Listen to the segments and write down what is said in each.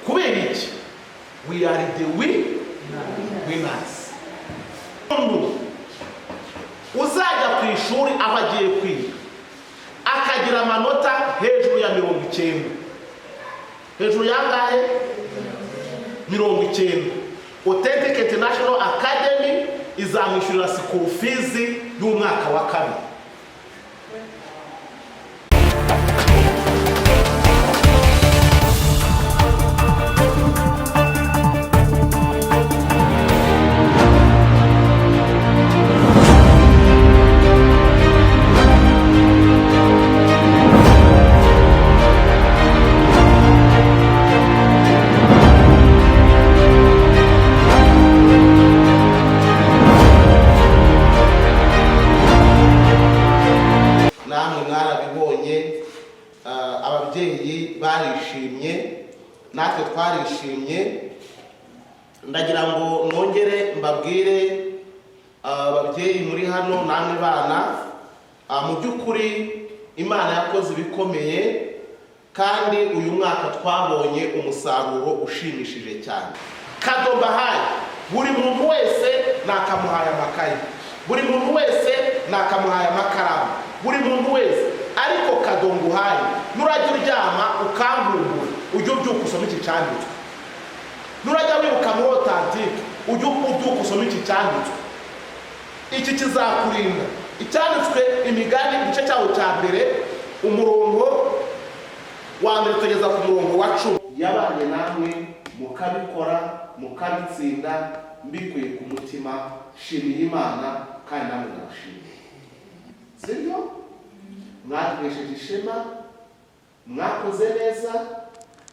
kubera iki? We are the winners. Uzajya ku ishuri aho agiye kwiga akagira amanota hejuru ya 90. Hejuru yangahe? 90. Authentic International Academy izamwishyurira school fees y'umwaka wa kabiri. Ababyeyi barishimye, natwe twarishimye. Ndagira ngo nongere mbabwire ababyeyi muri hano namwe bana, mu by'ukuri Imana yakoze ibikomeye kandi uyu mwaka twabonye umusaruro ushimishije cyane. Kado mbahaye, buri muntu wese nakamuhaye amakaye, buri muntu wese nakamuhaye amakaramu, buri muntu wese. Ariko kado nguhaye, nurajya uryama ukangumbura ujye ubyuka usoma iki cyanditswe. Nurajya wibuka muri authentique ujye ubyuka usoma iki cyanditswe. Iki kizakurinda. Icyanditswe Imigani igice cyawo cya mbere umurongo wa mbere tugeza ku murongo wa 10. Yabanye namwe mukabikora mukabitsinda mbikuye ku mutima, shimiye Imana kandi namwe ndashimye. Sibyo? Mwatwesheje ishema, mwakoze neza,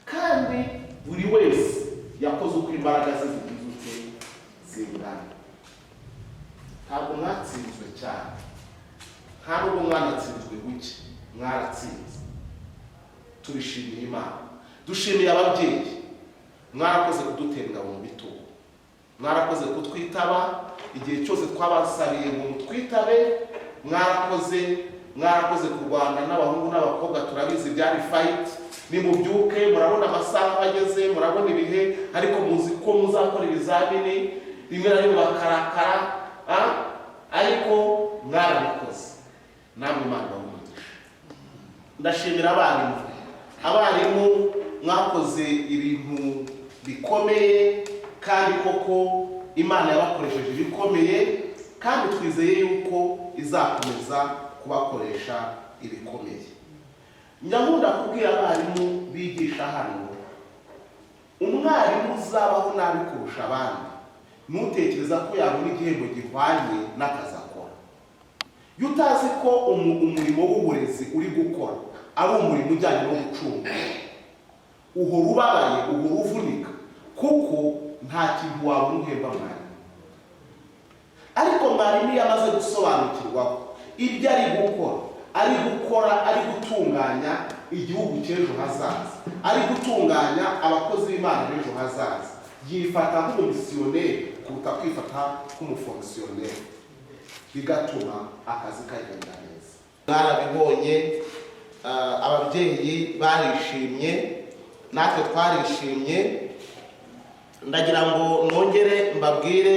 kandi buri wese yakoze uko imbaraga ze zigizutse zingana. Ntabwo mwatsinzwe cyane, ntabwo mwanatsinzwe buke, mwaratsinze. Turishimiye Imana, dushimiye ababyeyi, mwarakoze kudutenga mu bitugu, mwarakoze kutwitaba igihe cyose twabasabiye ngo mutwitabe, mwarakoze kurwana n'abahungu n'abakobwa. Turabizi byari fight, nimubyuke murabona amasaha ageze, murabona ibihe, ariko muzi ko muzakora ibizamini rimwe na rimwe bakarakara, ariko mwarabikoze. Namwe Imana bamugisha. Ndashimira abarimu mwakoze ibintu bikomeye, kandi koko Imana yabakoresheje ibikomeye, kandi twizeye yuko izakomeza kubakoresha ibikomeye. Nyakunda kubwira abarimu bigisha hano, umwarimu uzabaho nabi kurusha abandi nutekereza ko yabona igihembo gihwanye n'akazi akora. Iyo utazi ko umurimo w'uburezi uri gukora ari umurimo ujyanye no gucunga, uhora ubabaye, uhora uvunika, kuko nta kintu wabona uhemba mwarimu. Ariko mwarimu yamaze gusobanukirwa ibyo ari gukora, ari gutunganya igihugu cy'ejo hazaza, ari gutunganya abakozi b'Imana b'ejo hazaza, yifata nk'umumisiyoneri kuruta kwifata nk'umufonkisiyoneri, bigatuma akazi kagenda neza. Mwarabibonye, ababyeyi barishimye, natwe twarishimye. Ndagira ngo nongere mbabwire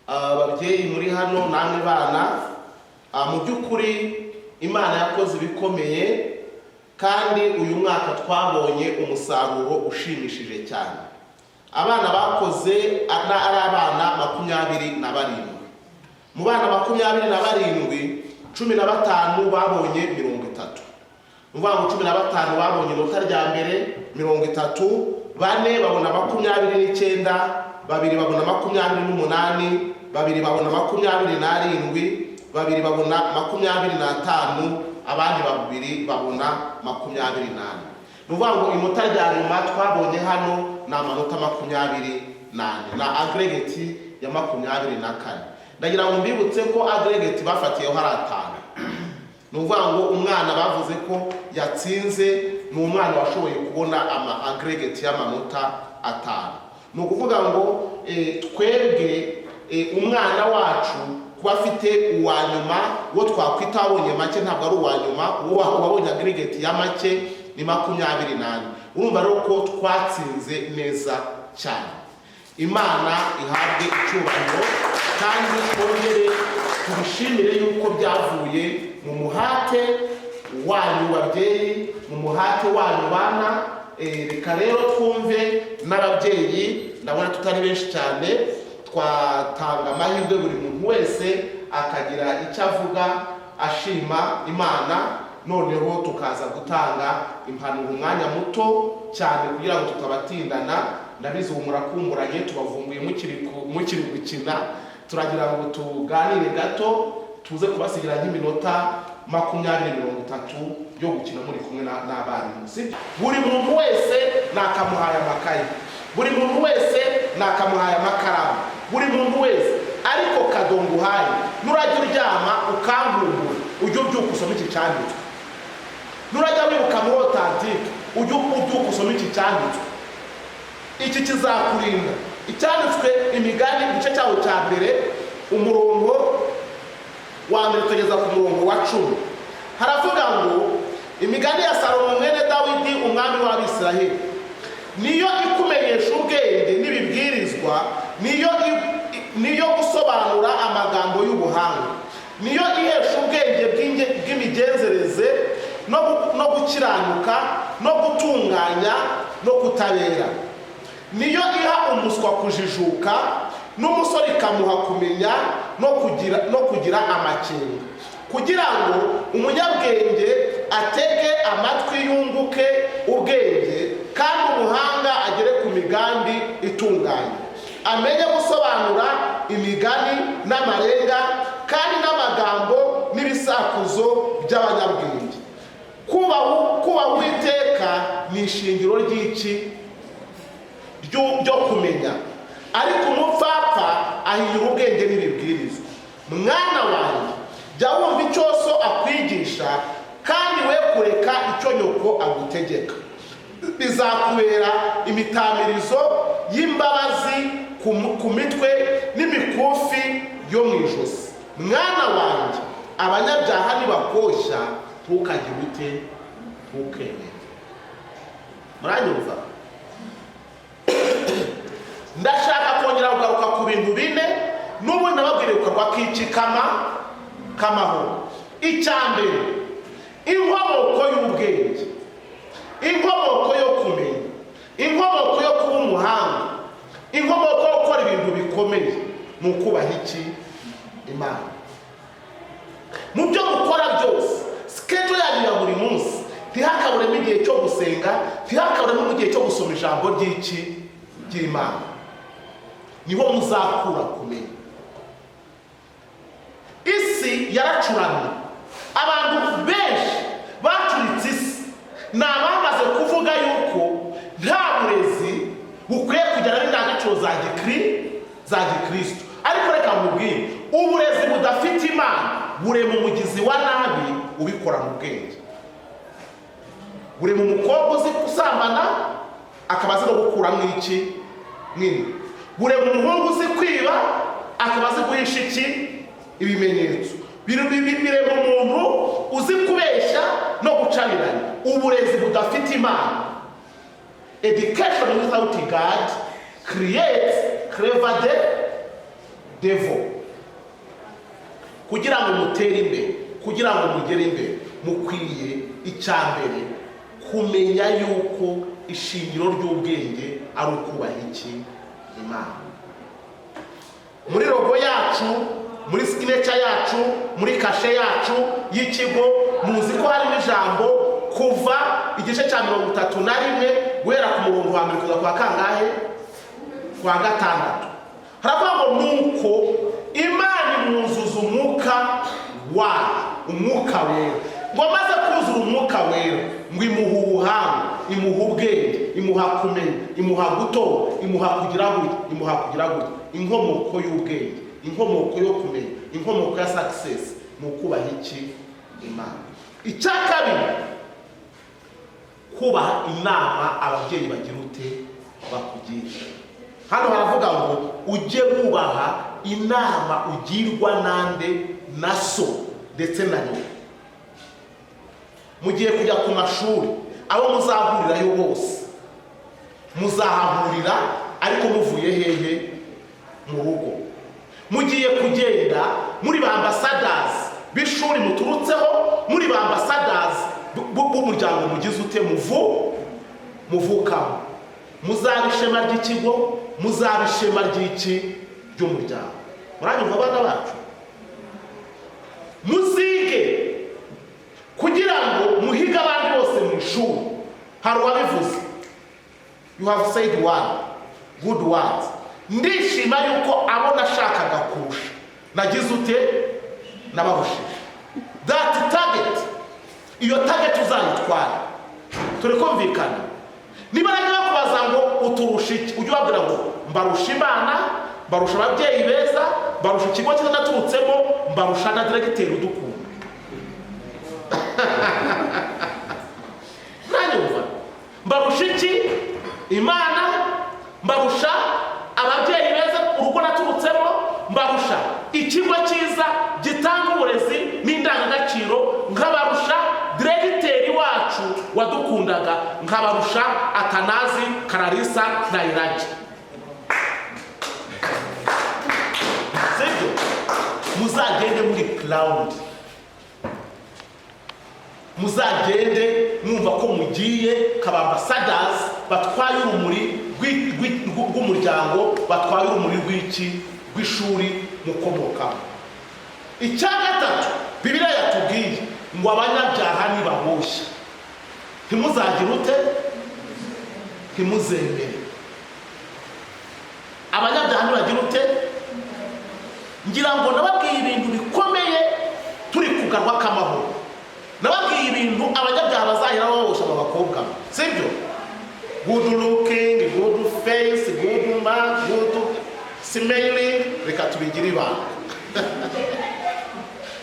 ababyeyi muri hano namwe bana, mu by'ukuri Imana yakoze ibikomeye kandi uyu mwaka twabonye umusaruro ushimishije cyane. Abana bakoze ari abana 27. Mu bana 27, 15 babonye 30. Mvuga ngo 15 babonye inota rya mbere 30, 4 babona 29, 2 babona 28, 2 babona 27, 2 babona 25, abandi 2 babona 28. Nuvuga ngo inota rya nyuma twabonye hano na amanota 28 na aggregate ya 24. Ndagira ngo mbibutse ko aggregate bafatiyeho hari 5. Nuvuga ngo umwana bavuze ko yatsinze ni umwana washoboye kubona ama aggregate y'amanota 5. Nukuvuga ngo twebwe umwana wacu kuba afite uwa nyuma wo twakwita abonye make ntabwo ari uwa nyuma, uwo wabonye aggregate ya make ni 24. Urumva rero ko twatsinze neza cyane. Imana ihabwe icyubahiro kandi twongere tubishimire yuko byavuye mu muhate wanyu babyeyi, mu muhate wanyu bana. Reka rero twumve n'ababyeyi, ndabona tutari benshi cyane, twatanga amahirwe buri muntu wese akagira icyo avuga ashima Imana, noneho tukaza gutanga impanuro umwanya muto cyane kugira ngo tutabatindana. Ndabizi murakumburanye, tubavumbuye mukiri gukina, turagira ngo tuganire gato, tuze kubasigira nk'iminota 20-30 yo gukina muri kumwe n'abarimu. Buri muntu wese nakamuhaye amakaye, buri muntu wese nakamuhaye amakaramu, buri muntu wese. Ariko kadonguhaye nurajya uryama ukangumbura, ujye ubyuka usoma iki cyanditswe. Nurajya wibuka muri otantike, ujye ubyuka usoma iki cyanditswe. Iki kizakurinda. Icyanditswe Imigani igice cyawo cya mbere umurongo wa mbere tugeza ku murongo wa 10. Haravuga ngo Imigani ya Salomo mwene Dawidi umwami w'Abisiraheli niyo ikumenyesha ubwenge n'ibibwirizwa, niyo gusobanura amagambo y'ubuhanga, niyo ihesha ubwenge bw'imigenzereze no gukiranuka no gutunganya no kutabera, niyo iha umuswa kujijuka n'umusore ikamuha kumenya no kugira amakenga, kugira ngo umunyabwenge atege amatwi yunguke ubwenge, kandi umuhanga agere ku migambi itunganye, amenye gusobanura imigani n'amarenga kandi n'amagambo n'ibisakuzo by'abanyabwenge. Kubaha Uwiteka ni ishingiro ry'iki ryo kumenya, ariko umupfapfa ahinyura ubwenge n'ibibwirizwa. Mwana wanjye, jya wumva icyo so akwigisha, kandi we kureka icyo nyoko agutegeka. Bizakubera imitamirizo y'imbabazi ku mitwe n'imikufi yo mu ijosi. Mwana wanjye, abanyabyaha nibakoshya ntukagire ute, ntukemere. Muranyumva? Ndashaka kongera kugaruka ku bintu bine n'ubundi nababwire ukarwa k'iki kamahoro. Icyambere, inkomoko y'ubwenge, inkomoko yo kumenya, inkomoko yo kuba umuhanga, inkomoko yo gukora ibintu bikomeye ni ukubaha iki? Imana. Mu byo mukora byose, schedule yanyu ya buri munsi ntihakaburemo igihe cyo gusenga, ntihakaburemo igihe cyo gusoma ijambo ry'Imana. Niho muzakura kumenya. Isi yaracuramye, abantu benshi bacuritse isi. Ni abamaze kuvuga yuko nta burezi bukwiye kujyana n'indangagaciro za gikristo. Ariko reka mubwire, uburezi budafite Imana burema umugizi wa nabi ubikora mu bwenge. Burema umukobwa uzi gusambana akaba azi no gukuramo iki nini. Burema umuhungu uzi kwiba akaba azi guhisha iki ibimenyetso. Birema umuntu uzi kubeshya no gucanirana. Uburezi budafite Imana, education without God creates clever devil. Kugira ngo mutere imbere, kugira ngo mugere imbere, mukwiye icyambere kumenya yuko ishingiro ry'ubwenge ari ukubaha iki? Imana. Muri logo yacu, muri signature yacu, muri kashe yacu y'ikigo, muzi ko harimo ijambo kuva igice cya 31 guhera ku murongo wa mbere kuza kwa kangahe? Kwa 6. Haravuga ngo nuko Imana imuzuza umwuka wera. Ngo maze kuzura umwuka wera, ngo imuha ubuhanga, imuha ubwenge, imuha kumenya, imuha gutora, imuha kugira gutya. Inkomoko y'ubwenge, inkomoko yo kumenya, inkomoko ya success ni ukubaha iki? Imana. Icya kabiri, kubaha inama ababyeyi bagira ute bakugisha. Hano haravuga ngo ujye wubaha inama ugirwa nande na so ndetse na nyoko. Mugiye kujya ku mashuri, abo muzahurirayo bose muzahahurira ariko muvuye hehe mu rugo. Mugiye kugenda muri ba ambassadors b'ishuri muturutseho, muri ba ambassadors b'umuryango mugize ute muvukamo. Muzaba ishema ry'ikigo, muzaba ishema ry'umuryango. Muranyumva abana bacu? Muzige kugira ngo muhiga abandi bose mu ishuri. Hari uwabivuze, you have said one good words. Ndishima yuko abo nashakaga kurusha nagize ute nabarushije. That target, iyo target uzayitwara. Turi kumvikana. Niba nagiye kubaza ngo uturusha iki, ujye wabwira ngo mbarusha Imana, mbarusha ababyeyi beza, mbarusha ikigo cyiza naturutsemo, mbarusha na directeur udukunda. Nanyumva? Mbarusha iki? Imana, mbarusha ababyeyi beza urugo naturutsemo, mbarusha ikigo cyiza gitanga uburezi n'indangagaciro, nkabarusha directeur wacu wadukundaga, nkabarusha Atanazi, Kararisa na Iraki. Sibyo? Muzagende muri cloud, muzagende mwumva ko mugiye kaba ambassadors batwaye urumuri rw'umuryango, batwaye urumuri rw'ishuri mukomokamo. Icya gatatu Bibiliya yatubwiye ngo abanyabyaha nibaboshye ntimuzagire ute, ntimuzemere. Abanyabyaha nibagira ute? Ngira ngo nababwiye ibintu bikomeye turi kugarwa k'amahoro. Nababwiye ibintu abanyabyaha bazahira babosha abakobwa, sibyo? Good looking, good face, good man, good smelling, reka tubigire ibanga.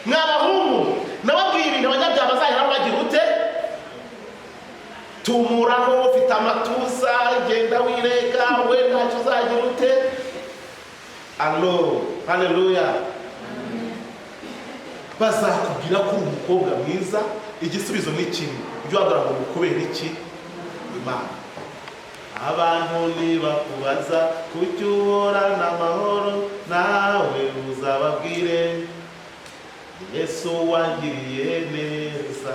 Mwabahungu, nababwiye ibintu abanyabyaha bazahira bagira ute? Tumuraho, ufite amatuza, genda wirega, we ntacyo uzagira ute? Allo, haleluya. Bazakubwira ko uri umukobwa mwiza, igisubizo ni kimwe. Ujye wagira ngo mukubere iki? Imana. Abantu nibakubaza kuki uhorana amahoro, nawe uzababwire Yesu wangiriye neza.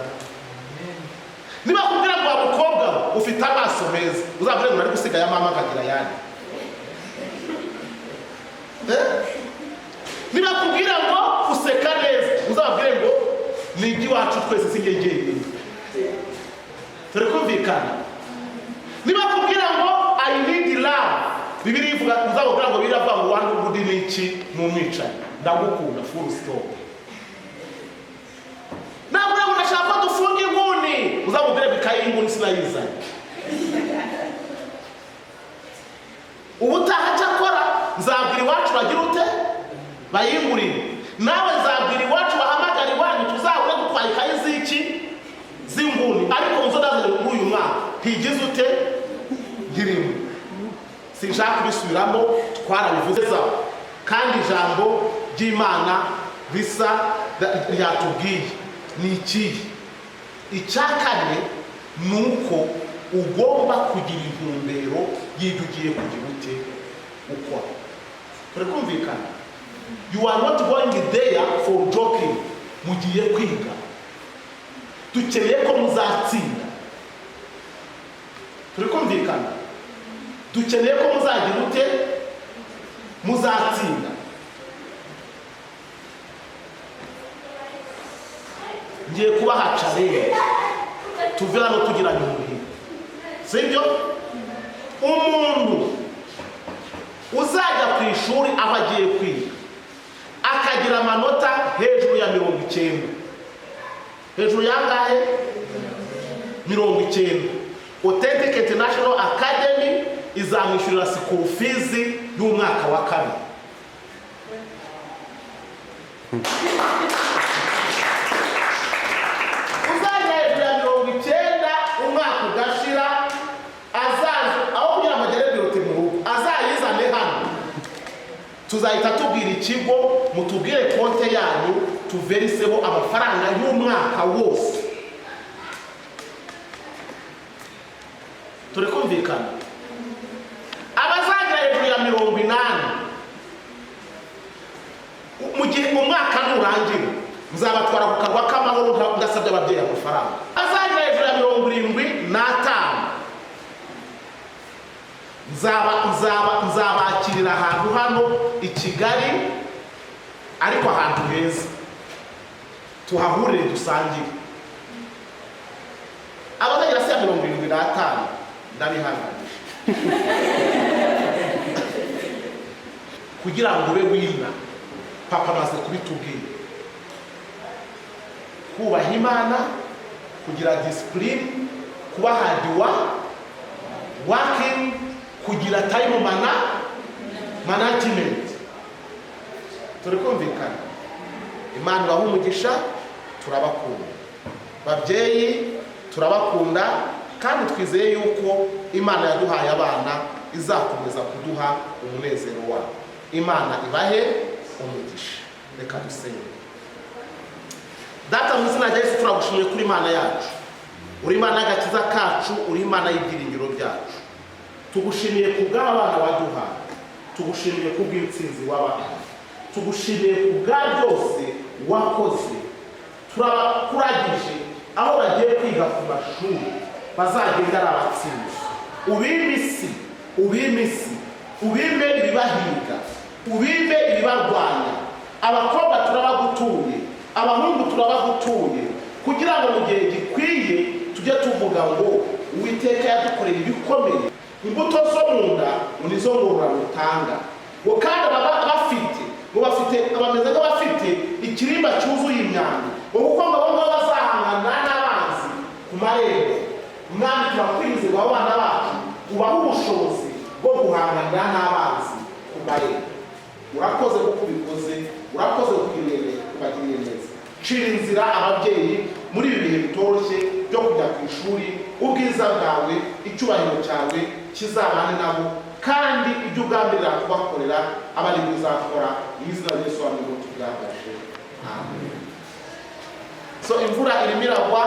Nibakubwira ngo umukobwa ufite amaso meza, uzabwire ngo nari gusigaye mama akagira yandi. Nibakubwira ngo useka neza, uzabwire ngo ni iby'iwacu twese singegeye. Turi kumvikana? Nibakubwira ngo I need love, Bibiliya ivuga uzabwira ngo biravuga ngo wandu gudi niki n'umwicanyi, ndagukunda full stop. Nabwo unashaka dufunge inguni, uzabwire bikaye inguni sinayizanye. Ubutaha cyakora nzabwira iwacu bagira ute? Bayingurire. Nawe nzabwira iwacu bahamagara iwanyu tuzahura dutwaye ikaye z'iki? Z'inguni. Ariko nzodazanye muri uyu mwaka higize ute? Ngirimo. Sinshaka kubisubiramo, twarabivuze kandi ijambo ry'Imana risa ryatubwiye ni iki? Icyakane nuko ugomba kugira intumbero y'ibyo ugiye kugira ute ukora. Turi kumvikana? You are not going there for joking. Mugiye kwiga. Dukeneye ko muzatsinda. Turi kumvikana? Dukeneye ko muzagira ute? Muzatsinda. Ngiye kubaha challenge. Tuve hano tugira nyumuri. Sibyo? Umuntu uzajya ku ishuri aho agiye kwiga akagira amanota hejuru ya 90. Hejuru yangahe? 90. Authentic International Academy izamwishyurira school fees y'umwaka wa kabiri. Uzajya hejuru ya 90 umwaka ugashira, azaza aho kugira amagere birote mu rugo, azayizane hano. Tuzahita tubwira ikigo mutubwire konte yanyu tuveriseho amafaranga y'umwaka wose. turi kumvikana. Abazagira hejuru ya 80 mu gihe umwaka nurangira muzabatwara ku karwa k'amahoro ndasabye ababyeyi amafaranga. Abazagira hejuru ya 75 nzabakirira ahantu hano i Kigali, ariko ahantu heza tuhahurire dusangire. Abazagira se 75 ndabihanganisha kugira ngo ube wina. Papa maze kubitubwira, kubaha Imana, kugira discipline, kuba hard working, kugira time management. Turi kumvikana. Imana ibaha umugisha, turabakunda babyeyi, turabakunda kandi twizeye yuko Imana yaduhaye abana izakomeza kuduha umunezero wabo. Imana ibahe umugisha. Reka dusenge. Data mu izina rya Yesu turagushimiye kuri Imana yacu, uri Imana y'agakiza kacu, uri Imana y'ibyiringiro byacu. Tugushimiye kubw'abana waduhaye, tugushimiye kubw'intsinzi w'abana, tugushimiye kubwa byose wakoze. Turakuragije aho bagiye kwiga ku mashuri bazagenda ari abatsinzi. Ubime ibibahiga, ubime ibibarwanya. Abakobwa turabagutuye, abahungu turabagutuye, kugira ngo mu gihe gikwiye tujye tuvuga ngo Uwiteka yadukoreye ibikomeye. Imbuto zo mu nda nizo ngororano utanga. Ngo kandi bafite abameze nk'abafite ikirimba cyuzuye imyanda, kuko ngo abo ngabo bazahangana n'abanzi ku marembo. Mwami turakwinze ngo abana bacu ubahe ubushobozi bwo guhangana n'abanzi ku marembo. Urakoze kuko ubikoze, urakoze kubagirira neza. Cira inzira ababyeyi muri ibi bihe bitoroshye byo kujya ku ishuri. Ubwiza bwawe, icyubahiro cyawe kizabane nabo, kandi ibyo ugambirira kubakorera abari bizakora. Mu izina rya Yesu w'amahoro tubyambaje. Amen. So imvura irimo iragwa,